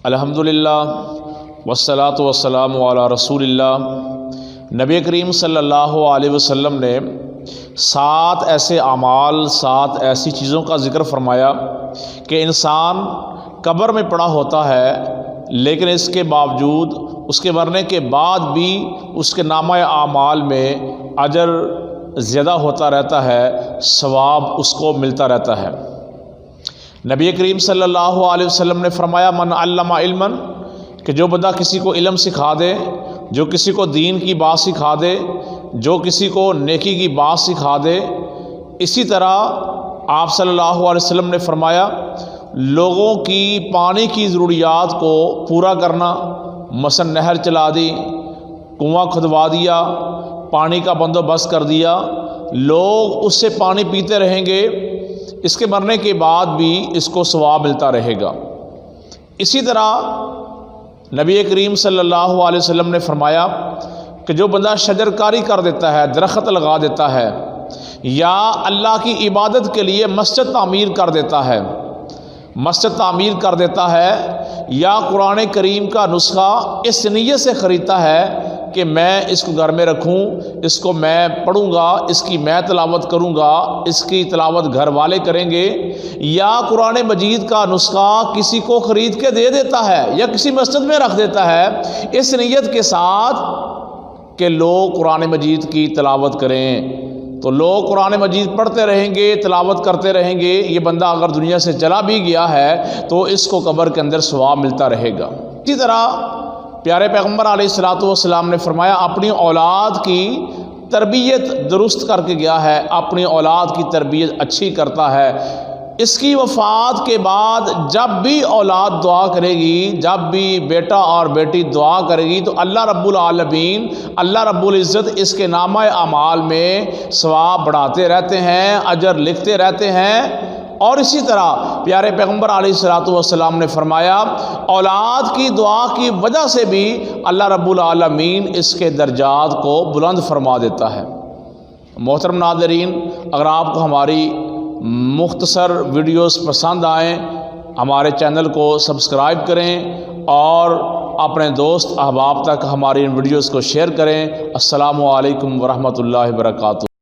الحمدللہ والصلاۃ والسلام علی رسول اللہ۔ نبی کریم صلی اللہ علیہ وسلم نے 7 ایسے اعمال، 7 ایسی چیزوں کا ذکر فرمایا کہ انسان قبر میں پڑا ہوتا ہے، لیکن اس کے باوجود اس کے مرنے کے بعد بھی اس کے نامہ اعمال میں اجر زیادہ ہوتا رہتا ہے، ثواب اس کو ملتا رہتا ہے۔ نبی کریم صلی اللہ علیہ وسلم نے فرمایا من علم علما، کہ جو بندہ کسی کو علم سکھا دے، جو کسی کو دین کی بات سکھا دے، جو کسی کو نیکی کی بات سکھا دے، اسی طرح آپ صلی اللہ علیہ وسلم نے فرمایا لوگوں کی پانی کی ضروریات کو پورا کرنا، مثلا نہر چلا دی، کنواں کھدوا دیا، پانی کا بندوبست کر دیا، لوگ اس سے پانی پیتے رہیں گے، اس کے مرنے کے بعد بھی اس کو ثواب ملتا رہے گا۔ اسی طرح نبی کریم صلی اللہ علیہ وسلم نے فرمایا کہ جو بندہ شجر کاری کر دیتا ہے، درخت لگا دیتا ہے، یا اللہ کی عبادت کے لیے مسجد تعمیر کر دیتا ہے، یا قرآن کریم کا نسخہ اس نیت سے خریدتا ہے کہ میں اس کو گھر میں رکھوں، اس کو میں پڑھوں گا، اس کی میں تلاوت کروں گا، اس کی تلاوت گھر والے کریں گے، یا قرآن مجید کا نسخہ کسی کو خرید کے دے دیتا ہے یا کسی مسجد میں رکھ دیتا ہے اس نیت کے ساتھ کہ لوگ قرآن مجید کی تلاوت کریں، تو لوگ قرآن مجید پڑھتے رہیں گے، تلاوت کرتے رہیں گے، یہ بندہ اگر دنیا سے چلا بھی گیا ہے تو اس کو قبر کے اندر ثواب ملتا رہے گا۔ اسی طرح پیارے پیغمبر علیہ الصلوۃ والسلام نے فرمایا اپنی اولاد کی تربیت درست کر کے گیا ہے، اپنی اولاد کی تربیت اچھی کرتا ہے، اس کی وفات کے بعد جب بھی اولاد دعا کرے گی، جب بھی بیٹا اور بیٹی دعا کرے گی تو اللہ رب العالمین، اللہ رب العزت اس کے نامہ اعمال میں ثواب بڑھاتے رہتے ہیں، اجر لکھتے رہتے ہیں۔ اور اسی طرح پیارے پیغمبر علیہ الصلوۃ والسلام نے فرمایا اولاد کی دعا کی وجہ سے بھی اللہ رب العالمین اس کے درجات کو بلند فرما دیتا ہے۔ محترم ناظرین، اگر آپ کو ہماری مختصر ویڈیوز پسند آئیں، ہمارے چینل کو سبسکرائب کریں اور اپنے دوست احباب تک ہماری ان ویڈیوز کو شیئر کریں۔ السلام علیکم ورحمۃ اللہ وبرکاتہ۔